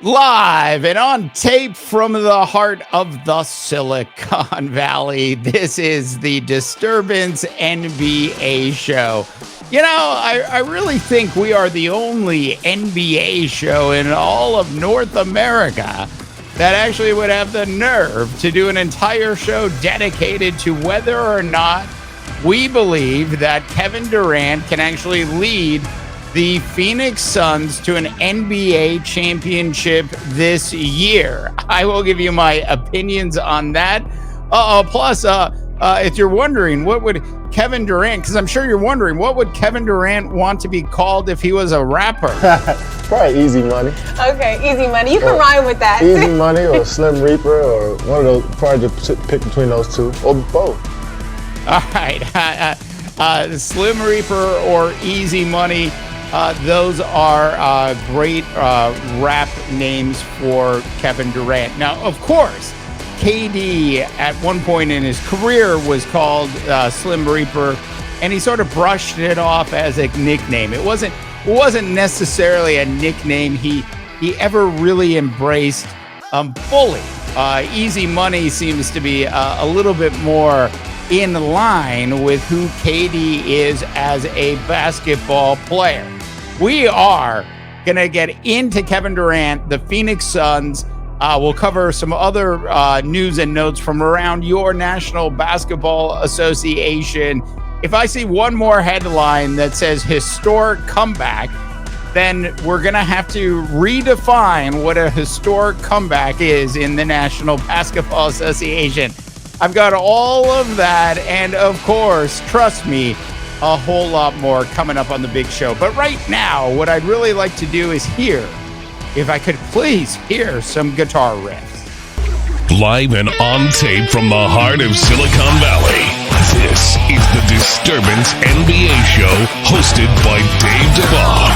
Live and on tape from the heart of the Silicon Valley, this is the Disturbance NBA show. You know, I really think we are the only NBA show in all of North America that actually would have the nerve to do an entire show dedicated to whether or not we believe that Kevin Durant can actually lead the Phoenix Suns to an NBA championship this year. I will give you my opinions on that. Plus, if you're wondering, what would Kevin Durant, because I'm sure you're wondering, what would Kevin Durant want to be called if he was a rapper? Probably Easy Money. Okay, Easy Money. You can rhyme with that. Easy Money or Slim Reaper or one of those, probably just pick between those two or both. All right. Slim Reaper or Easy Money. Those are great rap names for Kevin Durant. Now, of course, KD at one point in his career was called Slim Reaper, and he sort of brushed it off as a nickname. It wasn't necessarily a nickname he ever really embraced fully. Easy Money seems to be a little bit more in line with who KD is as a basketball player. We are going to get into Kevin Durant, the Phoenix Suns. We'll cover some other news and notes from around your National Basketball Association. If I see one more headline that says historic comeback, then we're going to have to redefine what a historic comeback is in the National Basketball Association. I've got all of that, and of course, trust me, a whole lot more coming up on the big show. But right now, what I'd really like to do is hear, if I could please hear some guitar riffs. Live and on tape from the heart of Silicon Valley, this is the Disturbance NBA show hosted by Dave DeBaugh.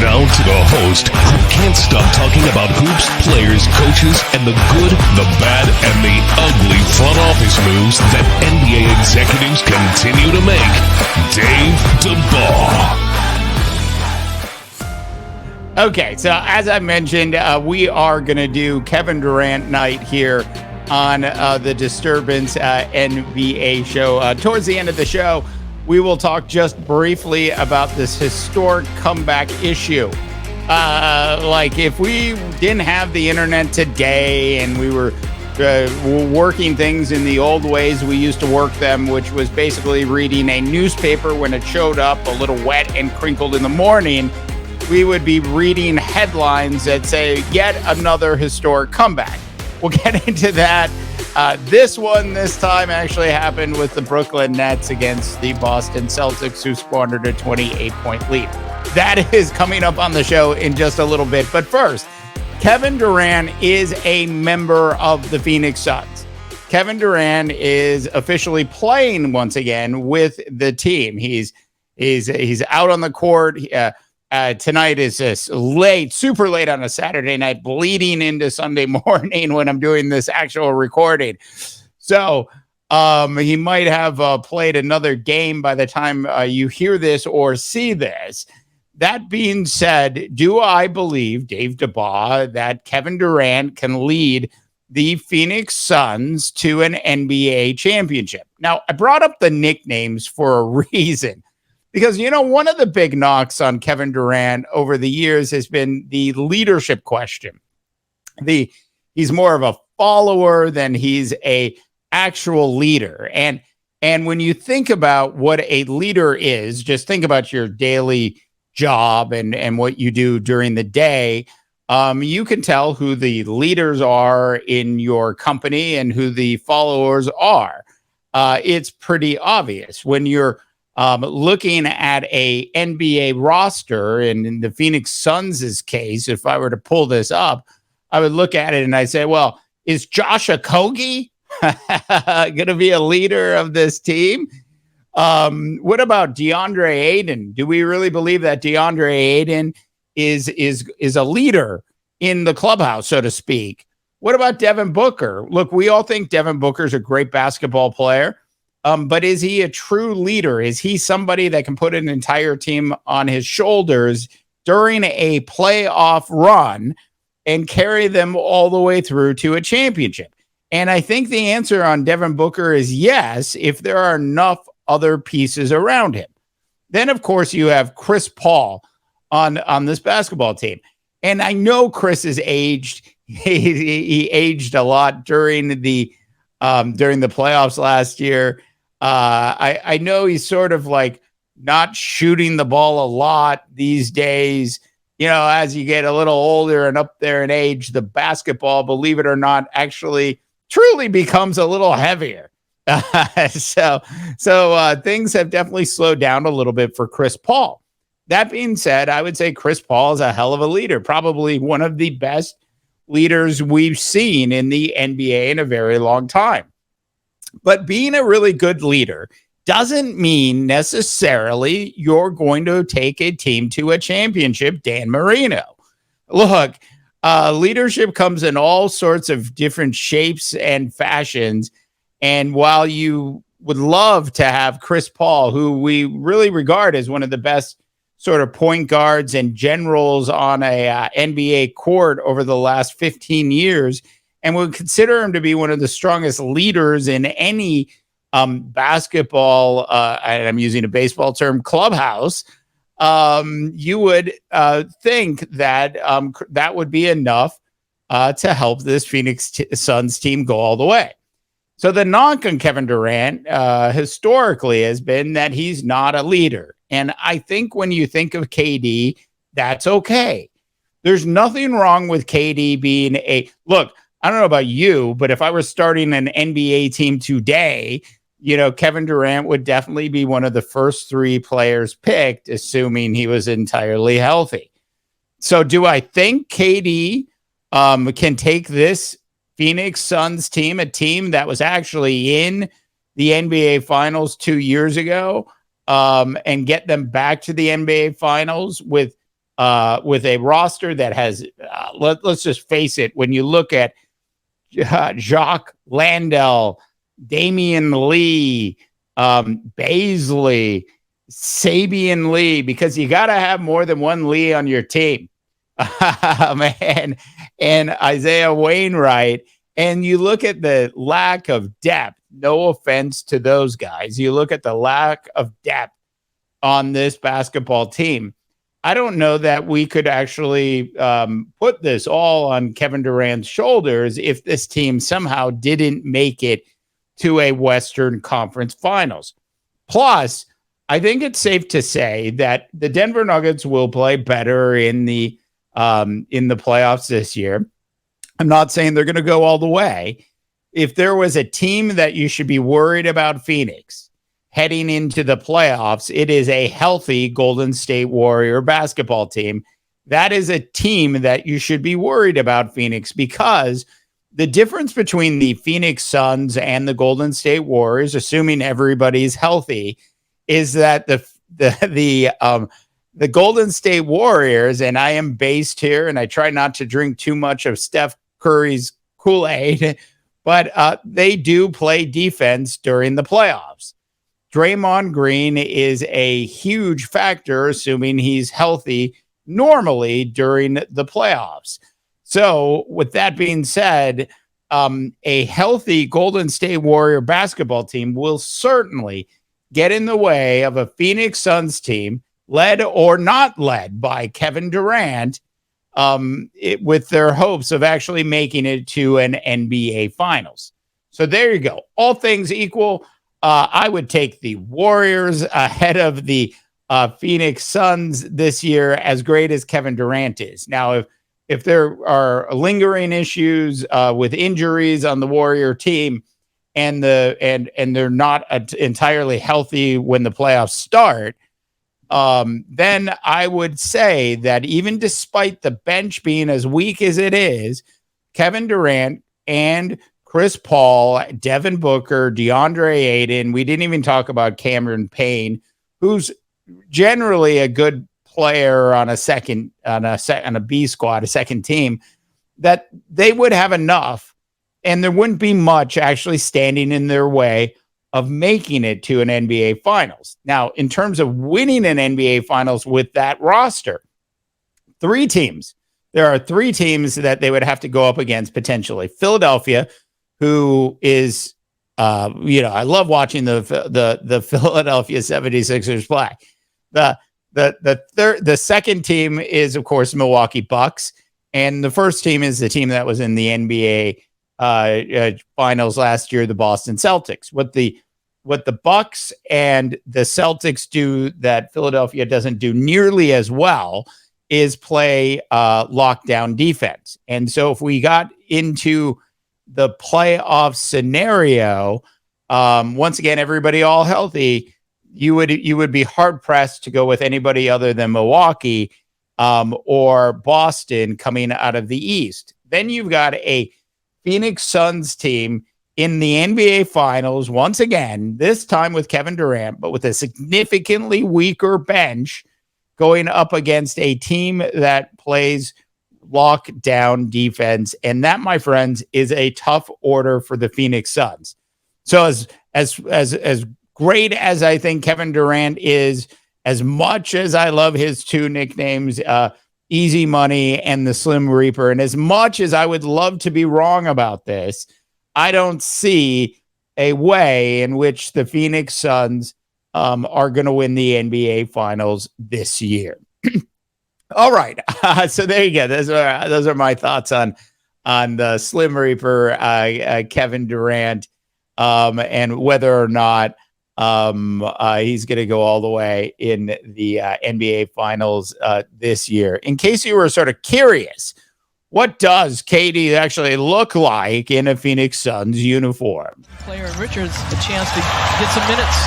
Now to the host who can't stop talking about hoops, players, coaches, and the good, the bad, and the ugly front office moves that NBA executives continue to make, Dave DeBaugh. Okay, so as I mentioned, we are going to do Kevin Durant night here on the Disturbance NBA show. Towards the end of the show, we will talk just briefly about this historic comeback issue. Like if we didn't have the internet today and we were working things in the old ways we used to work them, which was basically reading a newspaper when it showed up a little wet and crinkled in the morning, we would be reading headlines that say yet another historic comeback. We'll get into that. This time actually happened with the Brooklyn Nets against the Boston Celtics, who squandered a 28-point lead. That is coming up on the show in just a little bit. But first, Kevin Durant is a member of the Phoenix Suns. Kevin Durant is officially playing once again with the team. He's out on the court. Tonight is this late, super late on a Saturday night, bleeding into Sunday morning when I'm doing this actual recording. So he might have played another game by the time you hear this or see this. That being said, do I believe, Dave DeBaugh, that Kevin Durant can lead the Phoenix Suns to an NBA championship? Now, I brought up the nicknames for a reason. Because, you know, one of the big knocks on Kevin Durant over the years has been the leadership question. He's more of a follower than he's a actual leader. And when you think about what a leader is, just think about your daily job and what you do during the day. You can tell who the leaders are in your company and who the followers are. It's pretty obvious when you're looking at a NBA roster, and in the Phoenix Suns' case, if I were to pull this up, I would look at it and I'd say, well, is Josh Okogie going to be a leader of this team? What about DeAndre Ayton? Do we really believe that DeAndre Ayton is a leader in the clubhouse, so to speak? What about Devin Booker? Look, we all think Devin Booker's a great basketball player. But is he a true leader? Is he somebody that can put an entire team on his shoulders during a playoff run and carry them all the way through to a championship? And I think the answer on Devin Booker is yes, if there are enough other pieces around him. Then, of course, you have Chris Paul on this basketball team. And I know Chris is aged. He aged a lot during the playoffs last year. I know he's sort of like not shooting the ball a lot these days. As you get a little older and up there in age, the basketball, believe it or not, actually truly becomes a little heavier. So things have definitely slowed down a little bit for Chris Paul. That being said, I would say Chris Paul is a hell of a leader, probably one of the best leaders we've seen in the NBA in a very long time. But being a really good leader doesn't mean necessarily you're going to take a team to a championship, Dan Marino. Look, leadership comes in all sorts of different shapes and fashions. And while you would love to have Chris Paul, who we really regard as one of the best sort of point guards and generals on a NBA court over the last 15 years, and would consider him to be one of the strongest leaders in any basketball, and I'm using a baseball term, clubhouse, you would think that that would be enough to help this Phoenix Suns team go all the way. So the knock on Kevin Durant historically has been that he's not a leader. And I think when you think of KD, that's okay. There's nothing wrong with KD being look, I don't know about you, but if I were starting an NBA team today, Kevin Durant would definitely be one of the first 3 players picked, assuming he was entirely healthy. So do I think KD can take this Phoenix Suns team, a team that was actually in the NBA Finals 2 years ago, and get them back to the NBA Finals with a roster that has, let's just face it, when you look at Jacques Landale, Damian Lee, Baisley, Sabian Lee, because you got to have more than one Lee on your team. And Isaiah Wainwright, and you look at the lack of depth. No offense to those guys. You look at the lack of depth on this basketball team. I don't know that we could actually put this all on Kevin Durant's shoulders if this team somehow didn't make it to a Western Conference Finals. Plus, I think it's safe to say that the Denver Nuggets will play better in the playoffs this year. I'm not saying they're going to go all the way. If there was a team that you should be worried about Phoenix heading into the playoffs, it is a healthy Golden State Warrior basketball team. That is a team that you should be worried about, Phoenix, because the difference between the Phoenix Suns and the Golden State Warriors, assuming everybody's healthy, is that the Golden State Warriors, and I am based here, and I try not to drink too much of Steph Curry's Kool-Aid, but they do play defense during the playoffs. Draymond Green is a huge factor, assuming he's healthy normally during the playoffs. So with that being said, a healthy Golden State Warrior basketball team will certainly get in the way of a Phoenix Suns team led or not led by Kevin Durant, with their hopes of actually making it to an NBA Finals. So there you go. All things equal, I would take the Warriors ahead of the Phoenix Suns this year, as great as Kevin Durant is. Now, if there are lingering issues with injuries on the Warrior team, and they're not entirely healthy when the playoffs start, then I would say that even despite the bench being as weak as it is, Kevin Durant and Chris Paul, Devin Booker, DeAndre Ayton, we didn't even talk about Cameron Payne, who's generally a good player on a B squad, a second team, that they would have enough, and there wouldn't be much actually standing in their way of making it to an NBA Finals. Now, in terms of winning an NBA Finals with that roster, 3 teams there are three teams that they would have to go up against potentially. Philadelphia, who is, I love watching the Philadelphia 76ers play. The second team is, of course, Milwaukee Bucks, and the first team is the team that was in the NBA finals last year, the Boston Celtics. What the Bucks and the Celtics do that Philadelphia doesn't do nearly as well is play lockdown defense. And so if we got into the playoff scenario, once again, everybody all healthy, you would be hard pressed to go with anybody other than Milwaukee or Boston coming out of the East. Then you've got a Phoenix Suns team in the NBA Finals once again, this time with Kevin Durant, but with a significantly weaker bench, going up against a team that plays lockdown defense. And that, my friends, is a tough order for the Phoenix Suns. So as great as I think Kevin Durant is, as much as I love his two nicknames, Easy Money and the Slim Reaper, and as much as I would love to be wrong about this, I don't see a way in which the Phoenix Suns are going to win the NBA Finals this year. All right, so there you go. Those are my thoughts on the Slim Reaper, Kevin Durant, and whether or not he's going to go all the way in the NBA Finals this year. In case you were sort of curious, what does KD actually look like in a Phoenix Suns uniform? Player and Richards a chance to get some minutes.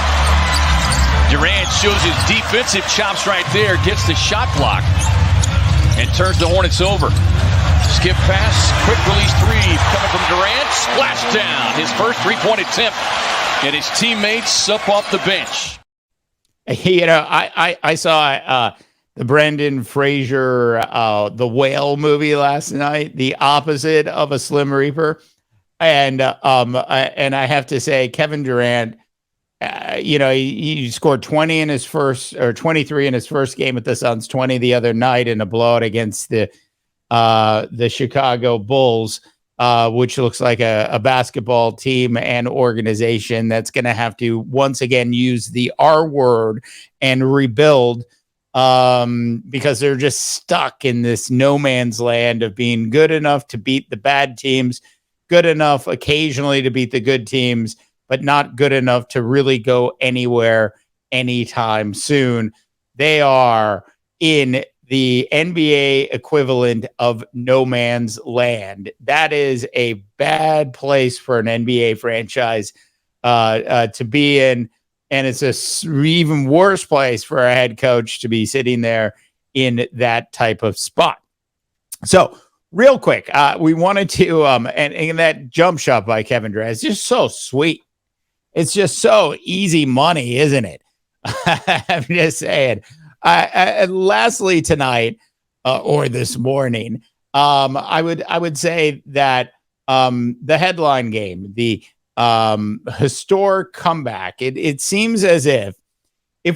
Durant shows his defensive chops right there, gets the shot block, and turns the Hornets over. Skip pass, quick release three coming from Durant, splash down, his first three-point attempt, and his teammates up off the bench. I saw the Brendan Fraser, The Whale movie last night, the opposite of a Slim Reaper. And I have to say, Kevin Durant, he scored 20 in his first, or 23 in his first game with the Suns, 20 the other night in a blowout against the Chicago Bulls, which looks like a basketball team and organization that's going to have to once again use the R word and rebuild, because they're just stuck in this no man's land of being good enough to beat the bad teams, good enough occasionally to beat the good teams, but not good enough to really go anywhere anytime soon. They are in the NBA equivalent of no man's land. That is a bad place for an NBA franchise to be in. And it's a even worse place for a head coach to be sitting there in that type of spot. So real quick, we wanted to, and that jump shot by Kevin Durant is just so sweet. It's just so easy money, isn't it? I'm just saying. Lastly, tonight or this morning, I would say that the headline game, the historic comeback. It seems as if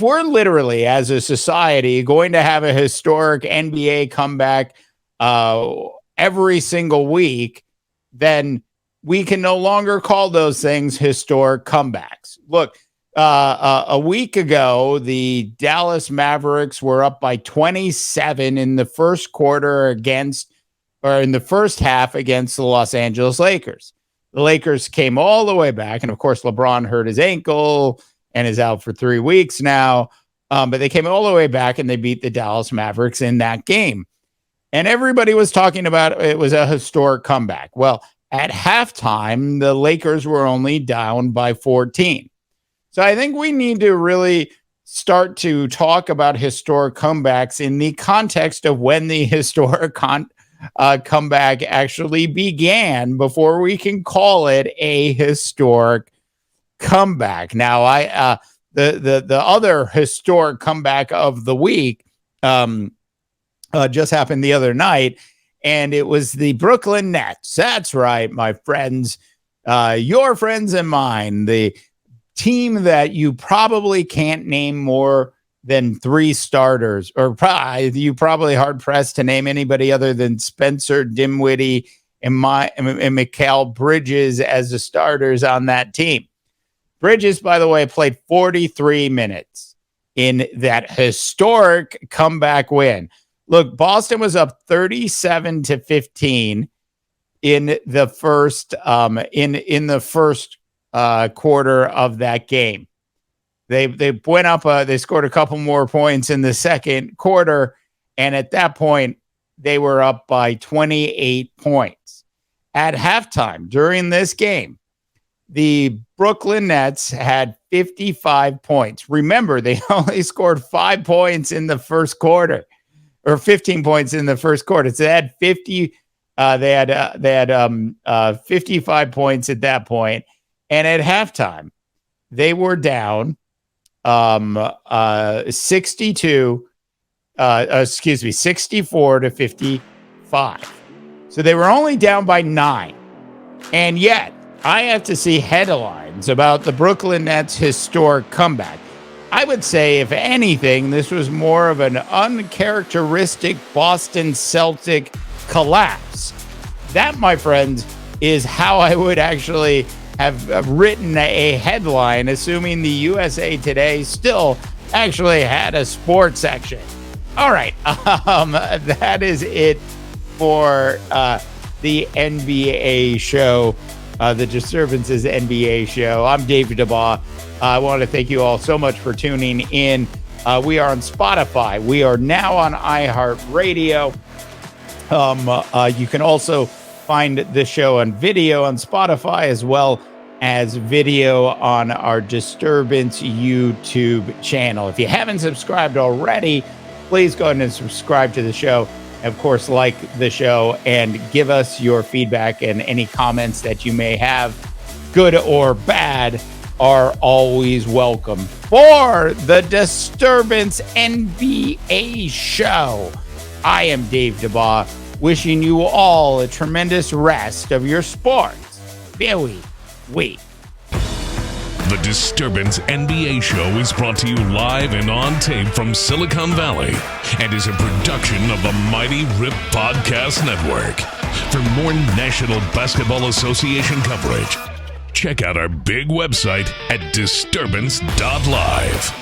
we're literally, as a society, going to have a historic NBA comeback every single week, then we can no longer call those things historic comebacks. Look, a week ago, the Dallas Mavericks were up by 27 in the first quarter in the first half against the Los Angeles Lakers. The Lakers came all the way back, and of course, LeBron hurt his ankle and is out for 3 weeks now. But they came all the way back, and they beat the Dallas Mavericks in that game. And everybody was talking about it was a historic comeback. Well, at halftime, the Lakers were only down by 14. So I think we need to really start to talk about historic comebacks in the context of when the historic comeback actually began before we can call it a historic comeback. Now, the other historic comeback of the week just happened the other night, and it was the Brooklyn Nets. That's right, my friends, your friends and mine, the team that you probably can't name more than 3 starters, or you probably hard pressed to name anybody other than Spencer Dinwiddie and Mikal Bridges as the starters on that team. Bridges, by the way, played 43 minutes in that historic comeback win. Look, Boston was up 37-15 in the first quarter of that game. They went up. They scored a couple more points in the second quarter, and at that point, they were up by 28 points. At halftime during this game, the Brooklyn Nets had 55 points. Remember, they only scored 5 points in the first quarter, or 15 points in the first quarter. So they had 50. They had 55 points at that point, and at halftime, they were down 64-55. So they were only down by 9, and yet I have to see headlines about the Brooklyn Nets' historic comeback. I would say, if anything, this was more of an uncharacteristic Boston Celtic collapse. That, my friends, is how I would actually have written a headline, assuming the USA Today still actually had a sports section. All right, that is it for the NBA show, the Disturbances NBA show. I'm David DeBaugh. I want to thank you all so much for tuning in. We are on Spotify. We are now on iHeartRadio. You can also find the show on video on Spotify, as well as video on our Disturbance YouTube channel. If you haven't subscribed already, please go ahead and subscribe to the show. Of course, like the show and give us your feedback, and any comments that you may have, good or bad, are always welcome. For the Disturbance NBA show, I am Dave DeBaugh, wishing you all a tremendous rest of your sports. Very week. The Disturbance NBA show is brought to you live and on tape from Silicon Valley and is a production of the Mighty Rip Podcast Network. For more National Basketball Association coverage, check out our big website at disturbance.live.